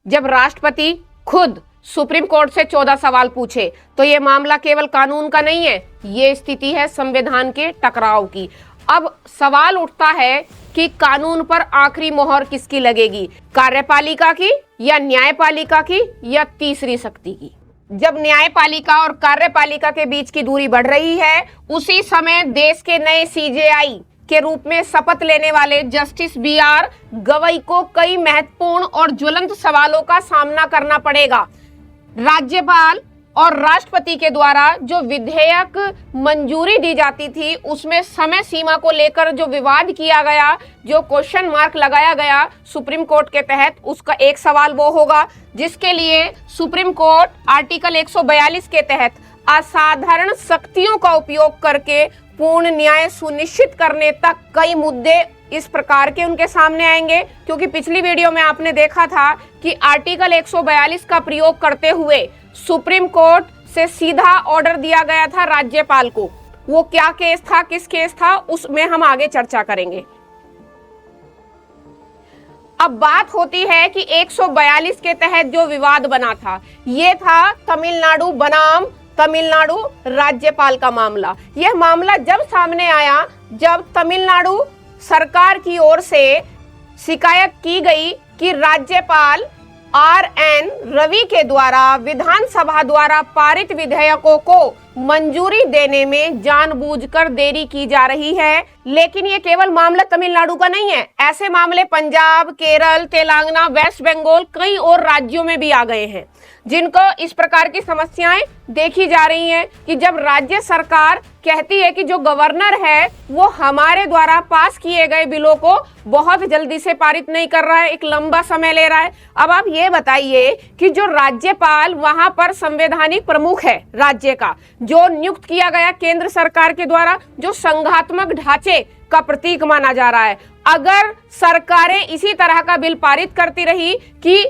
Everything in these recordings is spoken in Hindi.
जब राष्ट्रपति खुद सुप्रीम कोर्ट से 14 सवाल पूछे तो ये मामला केवल कानून का नहीं है, ये स्थिति है संविधान के टकराव की। अब सवाल उठता है कि कानून पर आखिरी मोहर किसकी लगेगी, कार्यपालिका की या न्यायपालिका की या तीसरी शक्ति की। जब न्यायपालिका और कार्यपालिका के बीच की दूरी बढ़ रही है, उसी समय देश के नए सीजेआई के रूप में शपथ लेने वाले जस्टिस बीआर गवई को कई महत्वपूर्ण और ज्वलंत सवालों का सामना करना पड़ेगा। राज्यपाल और राष्ट्रपति के द्वारा जो विधेयक मंजूरी दी जाती थी, उसमें समय सीमा को लेकर जो विवाद किया गया, जो क्वेश्चन मार्क लगाया गया सुप्रीम कोर्ट के तहत, उसका एक सवाल वो होगा जिसके लिए सुप्रीम कोर्ट आर्टिकल 142 के तहत असाधारण शक्तियों का उपयोग करके पूर्ण न्याय सुनिश्चित करने तक कई मुद्दे इस प्रकार के उनके सामने आएंगे। क्योंकि पिछली वीडियो में आपने देखा था कि आर्टिकल 142 का प्रयोग करते हुए सुप्रीम कोर्ट से सीधा ऑर्डर दिया गया था राज्यपाल को। वो क्या केस था, किस केस था, उसमें हम आगे चर्चा करेंगे। अब बात होती है कि 142 के तहत जो विवाद बना था, ये था तमिलनाडु बनाम तमिलनाडु राज्यपाल का मामला। यह मामला जब सामने आया, जब तमिलनाडु सरकार की ओर से शिकायत की गई कि राज्यपाल RN रवि के द्वारा विधानसभा द्वारा पारित विधेयकों को मंजूरी देने में जानबूझकर देरी की जा रही है। लेकिन ये केवल मामला तमिलनाडु का नहीं है, ऐसे मामले पंजाब, केरल, तेलंगाना, वेस्ट बंगाल, कई और राज्यों में भी आ गए हैं जिनको इस प्रकार की समस्याएं देखी जा रही हैं कि जब राज्य सरकार कहती है कि जो गवर्नर है वो हमारे द्वारा पास किए गए बिलों को बहुत जल्दी से पारित नहीं कर रहा है, एक लंबा समय ले रहा है। अब आप ये बताइए कि जो राज्यपाल वहां पर संवैधानिक प्रमुख है राज्य का, जो नियुक्त किया गया केंद्र सरकार के द्वारा, जो संघात्मक ढांचे का प्रतीक माना जा रहा है, अगर सरकारें इसी तरह का बिल पारित करती रही कि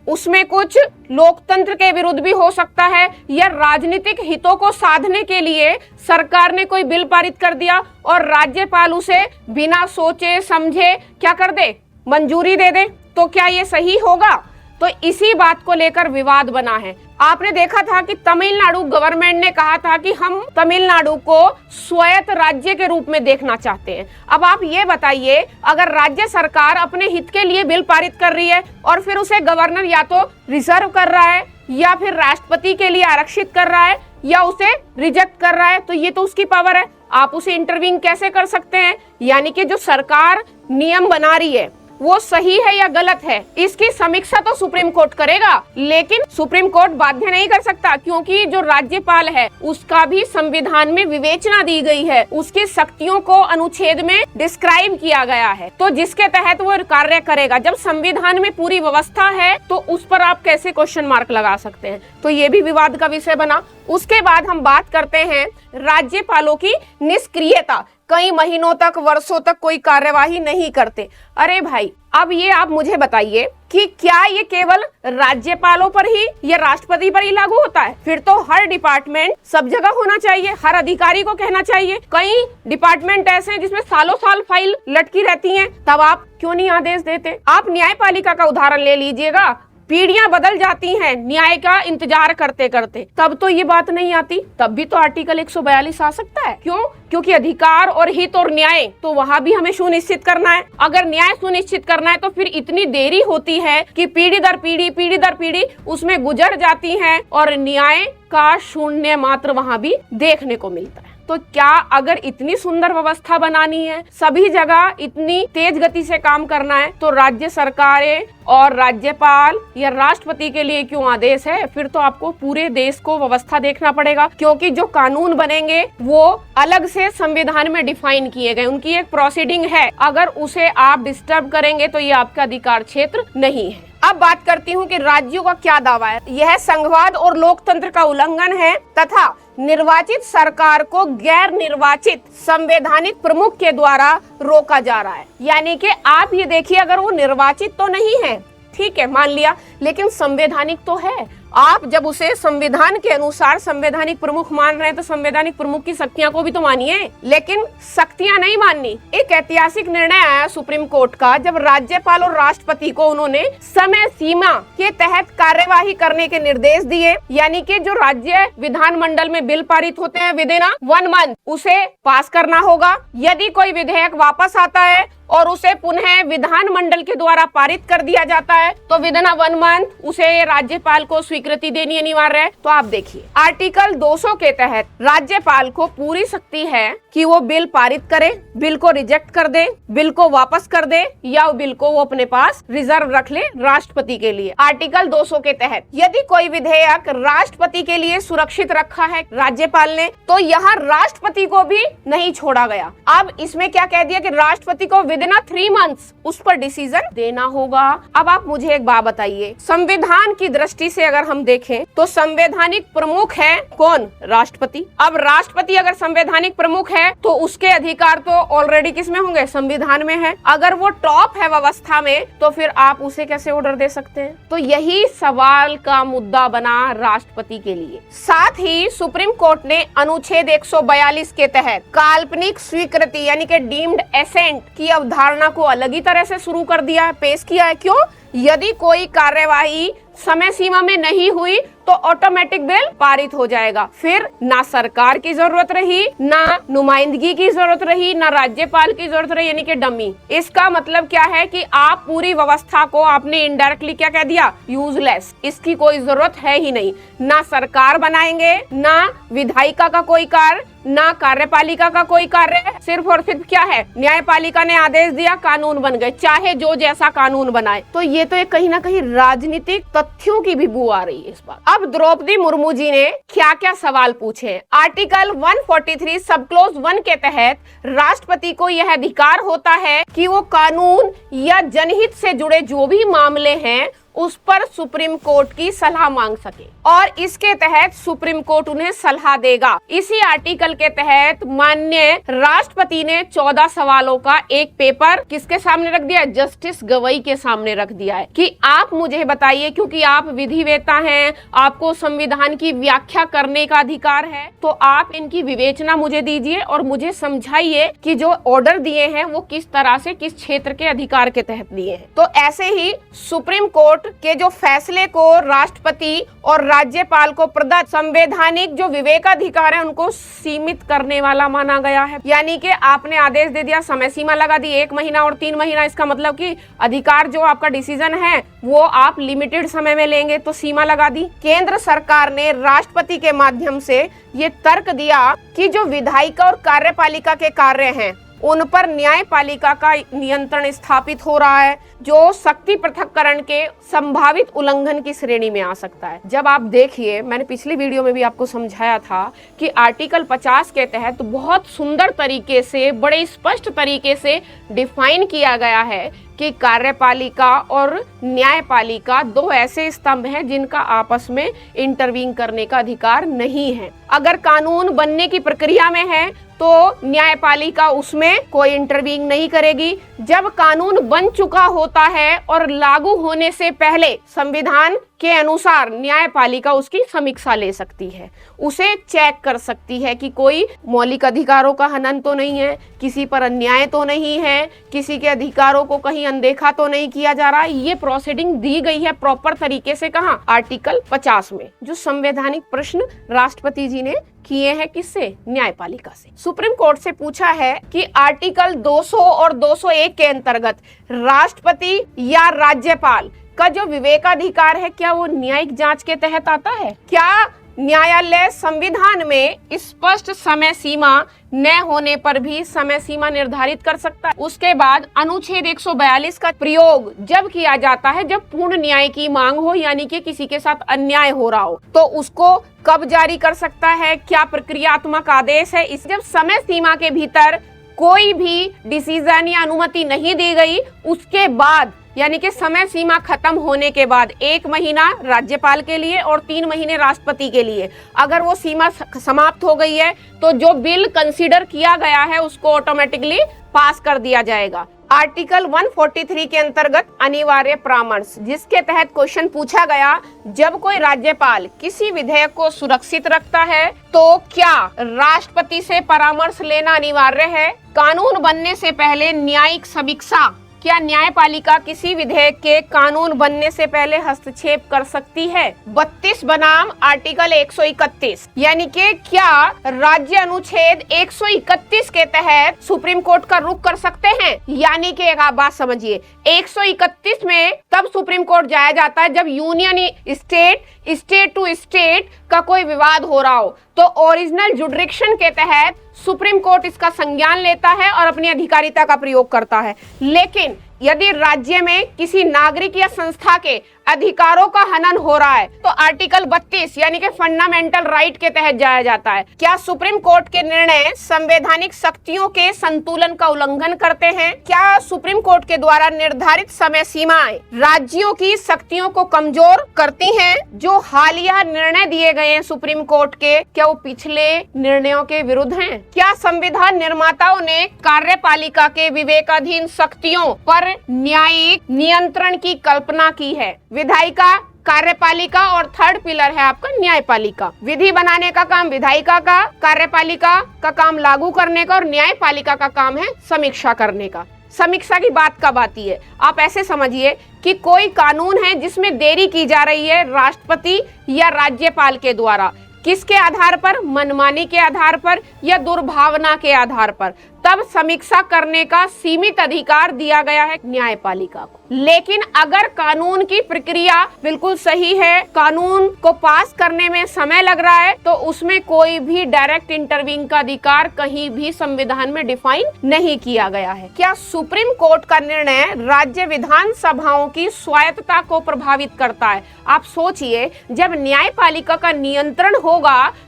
उसमें कुछ लोकतंत्र के विरुद्ध भी हो सकता है या राजनीतिक हितों को साधने के लिए सरकार ने कोई बिल पारित कर दिया और राज्यपाल उसे बिना सोचे समझे क्या कर दे, मंजूरी दे दे, तो क्या ये सही होगा? तो इसी बात को लेकर विवाद बना है। आपने देखा था कि तमिलनाडु गवर्नमेंट ने कहा था कि हम तमिलनाडु को स्वायत्त राज्य के रूप में देखना चाहते हैं। अब आप ये बताइए, अगर राज्य सरकार अपने हित के लिए बिल पारित कर रही है और फिर उसे गवर्नर या तो रिजर्व कर रहा है या फिर राष्ट्रपति के लिए आरक्षित कर रहा है या उसे रिजेक्ट कर रहा है, तो ये तो उसकी पावर है, आप उसे इंटरवीन कैसे कर सकते हैं? यानी कि जो सरकार नियम बना रही है वो सही है या गलत है, इसकी समीक्षा तो सुप्रीम कोर्ट करेगा, लेकिन सुप्रीम कोर्ट बाध्य नहीं कर सकता क्योंकि जो राज्यपाल है उसका भी संविधान में विवेचना दी गई है, उसकी शक्तियों को अनुच्छेद में डिस्क्राइब किया गया है, तो जिसके तहत वो कार्य करेगा। जब संविधान में पूरी व्यवस्था है तो उस पर आप कैसे क्वेश्चन मार्क लगा सकते हैं? तो ये भी विवाद का विषय बना। उसके बाद हम बात करते हैं राज्यपालों की निष्क्रियता, कई महीनों तक, वर्षों तक कोई कार्यवाही नहीं करते। अरे भाई, अब ये आप मुझे बताइए कि क्या ये केवल राज्यपालों पर ही या राष्ट्रपति पर ही लागू होता है? फिर तो हर डिपार्टमेंट सब जगह होना चाहिए, हर अधिकारी को कहना चाहिए। कई डिपार्टमेंट ऐसे हैं जिसमें सालों साल फाइल लटकी रहती हैं, तब आप क्यों नहीं आदेश देते? आप न्यायपालिका का उदाहरण ले लीजिएगा, पीढ़ियां बदल जाती हैं न्याय का इंतजार करते करते, तब तो ये बात नहीं आती, तब भी तो आर्टिकल 142 आ सकता है। क्यों? क्योंकि अधिकार और हित और न्याय तो वहाँ भी हमें सुनिश्चित करना है। अगर न्याय सुनिश्चित करना है तो फिर इतनी देरी होती है कि पीढ़ी दर पीढ़ी उसमें गुजर जाती है और न्याय का शून्य मात्र वहाँ भी देखने को मिलता है। तो क्या अगर इतनी सुंदर व्यवस्था बनानी है, सभी जगह इतनी तेज गति से काम करना है, तो राज्य सरकारें और राज्यपाल या राष्ट्रपति के लिए क्यों आदेश है? फिर तो आपको पूरे देश को व्यवस्था देखना पड़ेगा, क्योंकि जो कानून बनेंगे वो अलग से संविधान में डिफाइन किए गए, उनकी एक प्रोसीडिंग है। अगर उसे आप डिस्टर्ब करेंगे तो ये आपका अधिकार क्षेत्र नहीं है। अब बात करती हूँ कि राज्यों का क्या दावा है। यह संघवाद और लोकतंत्र का उल्लंघन है तथा निर्वाचित सरकार को गैर निर्वाचित संवैधानिक प्रमुख के द्वारा रोका जा रहा है। यानी कि आप ये देखिए, अगर वो निर्वाचित तो नहीं है, ठीक है, मान लिया, लेकिन संवैधानिक तो है। आप जब उसे संविधान के अनुसार संवैधानिक प्रमुख मान रहे हैं तो संवैधानिक प्रमुख की शक्तियां को भी तो मानिए, लेकिन शक्तियां नहीं माननी। एक ऐतिहासिक निर्णय आया सुप्रीम कोर्ट का, जब राज्यपाल और राष्ट्रपति को उन्होंने समय सीमा के तहत कार्यवाही करने के निर्देश दिए, यानी कि जो राज्य विधानमंडल में बिल पारित होते हैं विद इन 1 मंथ उसे पास करना होगा। यदि कोई विधेयक वापस आता है और उसे पुनः विधानमंडल के द्वारा पारित कर दिया जाता है तो विद इन 1 मंथ उसे राज्यपाल को स्वीकृति देनी अनिवार्य है। तो आप देखिए आर्टिकल 200 के तहत राज्यपाल को पूरी शक्ति है कि वो बिल पारित करे, बिल को रिजेक्ट कर दे, बिल को वापस कर दे, या बिल को वो अपने पास रिजर्व रख ले राष्ट्रपति के लिए। आर्टिकल 200 के तहत यदि कोई विधेयक राष्ट्रपति के लिए सुरक्षित रखा है राज्यपाल ने, तो यहाँ राष्ट्रपति को भी नहीं छोड़ा गया। अब इसमें क्या कह दिया कि राष्ट्रपति को विद इन 3 मंथ्स उस पर डिसीजन देना होगा। अब आप मुझे एक बात बताइए, संविधान की दृष्टि से अगर हम देखें तो संवैधानिक प्रमुख है कौन? राष्ट्रपति। अब राष्ट्रपति अगर संवैधानिक प्रमुख है तो उसके अधिकार तो ऑलरेडी किस में होंगे? संविधान में है। अगर वो टॉप है व्यवस्था में तो फिर आप उसे कैसे ऑर्डर दे सकते हैं? तो यही सवाल का मुद्दा बना राष्ट्रपति के लिए। साथ ही सुप्रीम कोर्ट ने अनुच्छेद 142 के तहत काल्पनिक स्वीकृति यानी कि डीम्ड एसेंट की अवधारणा को अलग ही तरह से शुरू कर दिया है, पेश किया है। क्यों? यदि कोई कार्यवाही समय सीमा में नहीं हुई तो ऑटोमेटिक बिल पारित हो जाएगा, फिर ना सरकार की जरूरत रही, ना नुमाइंदगी की जरूरत रही, ना राज्यपाल की जरूरत रही, यानी कि डमी। इसका मतलब क्या है कि आप पूरी व्यवस्था को आपने इनडायरेक्टली क्या कह दिया? यूजलेस। इसकी कोई जरूरत है ही नहीं। ना सरकार बनाएंगे, ना विधायिका का कोई कार्य, ना कार्यपालिका का कोई कार्य, सिर्फ और सिर्फ क्या है? न्यायपालिका ने आदेश दिया, कानून बन गए, चाहे जो जैसा कानून बनाए। तो ये तो एक कहीं ना कहीं राजनीतिक तथ्यों की भी बू आ रही है इस बार। अब द्रौपदी मुर्मू जी ने क्या क्या सवाल पूछे? आर्टिकल 143 सब क्लोज 1 के तहत राष्ट्रपति को यह अधिकार होता है कि वो कानून या जनहित से जुड़े जो भी मामले हैं उस पर सुप्रीम कोर्ट की सलाह मांग सके, और इसके तहत सुप्रीम कोर्ट उन्हें सलाह देगा। इसी आर्टिकल के तहत माननीय राष्ट्रपति ने 14 सवालों का एक पेपर किसके सामने रख दिया? जस्टिस गवई के सामने रख दिया है कि आप मुझे बताइए, क्योंकि आप विधिवेत्ता हैं, आपको संविधान की व्याख्या करने का अधिकार है, तो आप इनकी विवेचना मुझे दीजिए और मुझे समझाइए कि जो ऑर्डर दिए हैं वो किस तरह से किस क्षेत्र के अधिकार के तहत दिए हैं। तो ऐसे ही सुप्रीम कोर्ट के जो फैसले को राष्ट्रपति और राज्यपाल को प्रदत्त संवैधानिक जो विवेकाधिकार है उनको सीमित करने वाला माना गया है। यानी कि आपने आदेश दे दिया, समय सीमा लगा दी 1 महीना और 3 महीना, इसका मतलब कि अधिकार जो आपका डिसीजन है वो आप लिमिटेड समय में लेंगे, तो सीमा लगा दी। केंद्र सरकार ने राष्ट्रपति के माध्यम से ये तर्क दिया कि जो विधायिका और कार्यपालिका के कार्य हैं उन पर न्यायपालिका का नियंत्रण स्थापित हो रहा है, जो शक्ति पृथक्करण के संभावित उल्लंघन की श्रेणी में आ सकता है। जब आप देखिए, मैंने पिछली वीडियो में भी आपको समझाया था कि आर्टिकल 50 के तहत बहुत सुंदर तरीके से, बड़े स्पष्ट तरीके से डिफाइन किया गया है कि कार्यपालिका और न्यायपालिका 2 ऐसे स्तंभ हैं जिनका आपस में इंटरवीन करने का अधिकार नहीं है। अगर कानून बनने की प्रक्रिया में है तो न्यायपालिका उसमें कोई इंटरवीन नहीं करेगी। जब कानून बन चुका होता है और लागू होने से पहले संविधान के अनुसार न्यायपालिका उसकी समीक्षा ले सकती है, उसे चेक कर सकती है कि कोई मौलिक अधिकारों का हनन तो नहीं है, किसी पर अन्याय तो नहीं है, किसी के अधिकारों को कहीं अनदेखा तो नहीं किया जा रहा है। ये प्रोसीडिंग दी गई है प्रॉपर तरीके से। कहाँ? आर्टिकल 50 में। जो संवैधानिक प्रश्न राष्ट्रपति जी ने किए हैं किससे? न्यायपालिका से। सुप्रीम कोर्ट से पूछा है कि आर्टिकल 200 और 201 के अंतर्गत राष्ट्रपति या राज्यपाल का जो विवेकाधिकार है क्या वो न्यायिक जांच के तहत आता है? क्या न्यायालय संविधान में स्पष्ट समय सीमा न होने पर भी समय सीमा निर्धारित कर सकता है? उसके बाद अनुच्छेद 142 का प्रयोग जब किया जाता है जब पूर्ण न्याय की मांग हो, यानी कि किसी के साथ अन्याय हो रहा हो, तो उसको कब जारी कर सकता है? क्या प्रक्रियात्मक आदेश है? इस जब समय सीमा के भीतर कोई भी डिसीजन या अनुमति नहीं दी गई, उसके बाद यानी कि समय सीमा खत्म होने के बाद 1 महीना राज्यपाल के लिए और 3 महीने राष्ट्रपति के लिए, अगर वो सीमा समाप्त हो गई है तो जो बिल कंसीडर किया गया है उसको ऑटोमेटिकली पास कर दिया जाएगा। आर्टिकल 143 के अंतर्गत अनिवार्य परामर्श, जिसके तहत क्वेश्चन पूछा गया, जब कोई राज्यपाल किसी विधेयक को सुरक्षित रखता है तो क्या राष्ट्रपति से परामर्श लेना अनिवार्य है? कानून बनने से पहले न्यायिक समीक्षा, क्या न्यायपालिका किसी विधेयक के कानून बनने से पहले हस्तक्षेप कर सकती है? 32 बनाम आर्टिकल 131, यानी कि क्या राज्य अनुच्छेद 131 के तहत सुप्रीम कोर्ट का रुख कर सकते हैं? यानी कि एक आप बात समझिए, 131 में तब सुप्रीम कोर्ट जाया जाता है जब यूनियन स्टेट टू स्टेट का कोई विवाद हो रहा हो, तो ओरिजिनल जुडिक्शन के तहत सुप्रीम कोर्ट इसका संज्ञान लेता है और अपनी अधिकारिता का प्रयोग करता है। लेकिन यदि राज्य में किसी नागरिक या संस्था के अधिकारों का हनन हो रहा है तो आर्टिकल 32 यानी कि फंडामेंटल राइट के तहत जाया जाता है। क्या सुप्रीम कोर्ट के निर्णय संवैधानिक शक्तियों के संतुलन का उल्लंघन करते हैं? क्या सुप्रीम कोर्ट के द्वारा निर्धारित समय सीमाएं राज्यों की शक्तियों को कमजोर करती हैं? जो हालिया निर्णय दिए गए हैं सुप्रीम कोर्ट के, क्या वो पिछले निर्णयों के विरुद्ध हैं? क्या संविधान निर्माताओं ने कार्यपालिका के विवेकाधीन शक्तियों पर न्यायिक नियंत्रण की कल्पना की है? विधायिका, कार्यपालिका और थर्ड पिलर है आपका न्यायपालिका। विधि बनाने का काम विधायिका का, कार्यपालिका का काम लागू करने का और न्यायपालिका का काम है समीक्षा करने का। समीक्षा की बात कब आती है? आप ऐसे समझिए कि कोई कानून है जिसमें देरी की जा रही है राष्ट्रपति या राज्यपाल के द्वारा, किसके आधार पर? मनमानी के आधार पर या दुर्भावना के आधार पर, तब समीक्षा करने का सीमित अधिकार दिया गया है न्यायपालिका को। लेकिन अगर कानून की प्रक्रिया बिल्कुल सही है, कानून को पास करने में समय लग रहा है, तो उसमें कोई भी डायरेक्ट इंटरवीन का अधिकार कहीं भी संविधान में डिफाइन नहीं किया गया है। क्या सुप्रीम कोर्ट का निर्णय राज्य विधानसभाओं की स्वायत्तता को प्रभावित करता है? आप सोचिए, जब न्यायपालिका का नियंत्रण होगा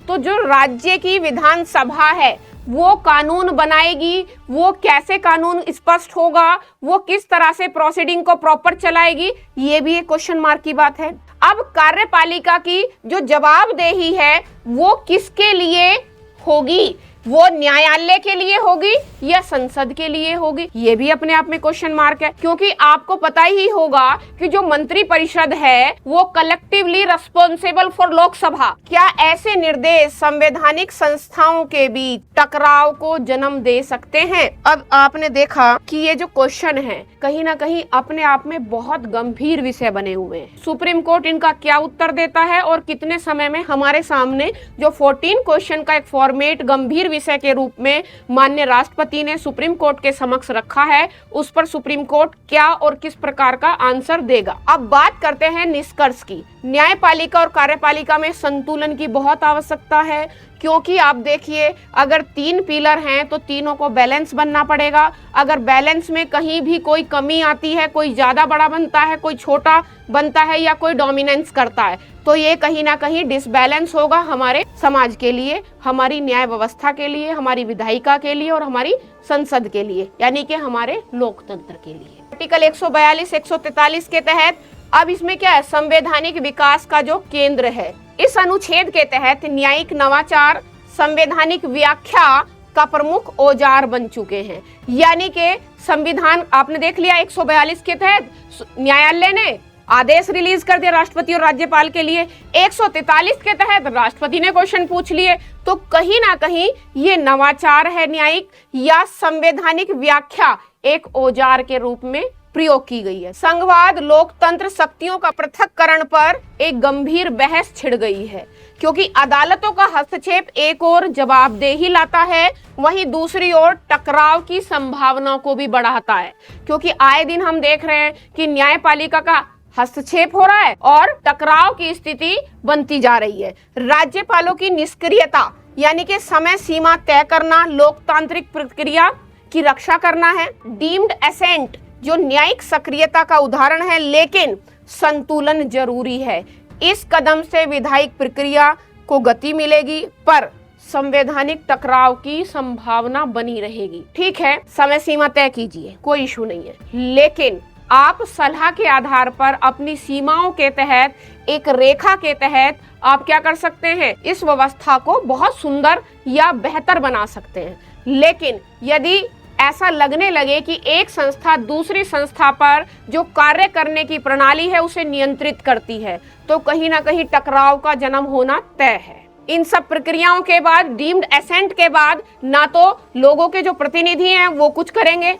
तो जो राज्य की विधानसभा है वो कानून बनाएगी, वो कैसे कानून स्पष्ट होगा, वो किस तरह से प्रोसीडिंग को प्रॉपर चलाएगी, ये भी एक क्वेश्चन मार्क की बात है। अब कार्यपालिका की जो जवाबदेही है वो किसके लिए होगी? वो न्यायालय के लिए होगी या संसद के लिए होगी? ये भी अपने आप में क्वेश्चन मार्क है, क्योंकि आपको पता ही होगा कि जो मंत्री परिषद है वो कलेक्टिवली रिस्पॉन्सिबल फॉर लोकसभा। क्या ऐसे निर्देश संवैधानिक संस्थाओं के बीच टकराव को जन्म दे सकते हैं? अब आपने देखा कि ये जो क्वेश्चन है कहीं ना कहीं अपने आप में बहुत गंभीर विषय बने हुए हैं। सुप्रीम कोर्ट इनका क्या उत्तर देता है और कितने समय में हमारे सामने जो 14 क्वेश्चन का एक फॉर्मेट गंभीर विषय के रूप में माननीय राष्ट्रपति ने सुप्रीम कोर्ट के समक्ष रखा है, उस पर सुप्रीम कोर्ट क्या और किस प्रकार का आंसर देगा। अब बात करते हैं निष्कर्ष की। न्यायपालिका और कार्यपालिका में संतुलन की बहुत आवश्यकता है, क्योंकि आप देखिए अगर 3 पिलर हैं तो तीनों को बैलेंस बनना पड़ेगा। अगर बैलेंस में कहीं भी कोई कमी आती है, कोई ज्यादा बड़ा बनता है, कोई छोटा बनता है या कोई डोमिनेंस करता है, तो ये कहीं ना कहीं डिसबैलेंस होगा हमारे समाज के लिए, हमारी न्याय व्यवस्था के लिए, हमारी विधायिका के लिए और हमारी संसद के लिए, यानी कि हमारे लोकतंत्र के लिए। आर्टिकल 142, 143 के तहत अब इसमें क्या है? संवैधानिक विकास का जो केंद्र है, इस अनुच्छेद के तहत न्यायिक नवाचार संवैधानिक व्याख्या का प्रमुख औजार बन चुके हैं। यानी कि संविधान आपने देख लिया, 142 के तहत न्यायालय ने आदेश रिलीज कर दिया राष्ट्रपति और राज्यपाल के लिए, 143 के तहत राष्ट्रपति ने क्वेश्चन पूछ लिए, तो कहीं ना कहीं ये नवाचार है न्यायिक या संवैधानिक व्याख्या एक औजार के रूप में प्रयोग की गई है। संघवाद लोकतंत्र शक्तियों का पृथक्करण पर एक गंभीर बहस छिड़ गई है, क्योंकि अदालतों का हस्तक्षेप एक और जवाबदेही लाता है, वहीं दूसरी ओर टकराव की संभावना को भी बढ़ाता है, क्योंकि आए दिन हम देख रहे हैं कि न्यायपालिका का हस्तक्षेप हो रहा है और टकराव की स्थिति बनती जा रही है। राज्यपालों की निष्क्रियता यानी कि समय सीमा तय करना, लोकतांत्रिक प्रक्रिया की रक्षा करना है। डीम्ड एसेंट जो न्यायिक सक्रियता का उदाहरण है, लेकिन संतुलन जरूरी है। इस कदम से विधायिक प्रक्रिया को गति मिलेगी पर संवैधानिक टकराव की संभावना बनी रहेगी। ठीक है, समय सीमा तय कीजिए, कोई इशू नहीं है, लेकिन आप सलाह के आधार पर अपनी सीमाओं के तहत, एक रेखा के तहत आप क्या कर सकते हैं? इस व्यवस्था को बहुत सुंदर या बेहतर बना सकते हैं। लेकिन यदि ऐसा लगने लगे कि एक संस्था दूसरी संस्था पर जो कार्य करने की प्रणाली है उसे नियंत्रित करती है, तो कहीं ना कहीं टकराव का जन्म होना तय है। इन सब प्रक्रियाओं के बाद, डीम्ड एसेंट के बाद, ना तो लोगों के जो प्रतिनिधि हैं वो कुछ करेंगे,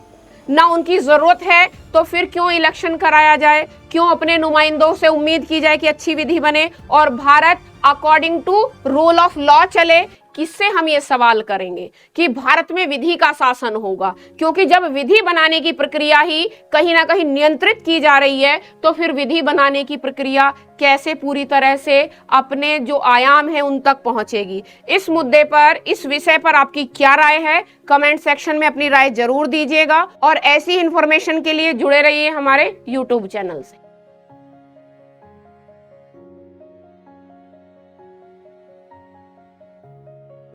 ना उनकी जरूरत है, तो फिर क्यों इलेक्शन कराया जाए, क्यों अपने नुमाइंदों से उम्मीद की जाए कि अच्छी विधि बने और भारत according to rule of law चले। किससे हम ये सवाल करेंगे कि भारत में विधि का शासन होगा, क्योंकि जब विधि बनाने की प्रक्रिया ही कहीं ना कहीं नियंत्रित की जा रही है, तो फिर विधि बनाने की प्रक्रिया कैसे पूरी तरह से अपने जो आयाम है उन तक पहुंचेगी। इस मुद्दे पर, इस विषय पर आपकी क्या राय है, कमेंट सेक्शन में अपनी राय जरूर दीजिएगा और ऐसी इंफॉर्मेशन के लिए जुड़े रहिए हमारे यूट्यूब चैनल से।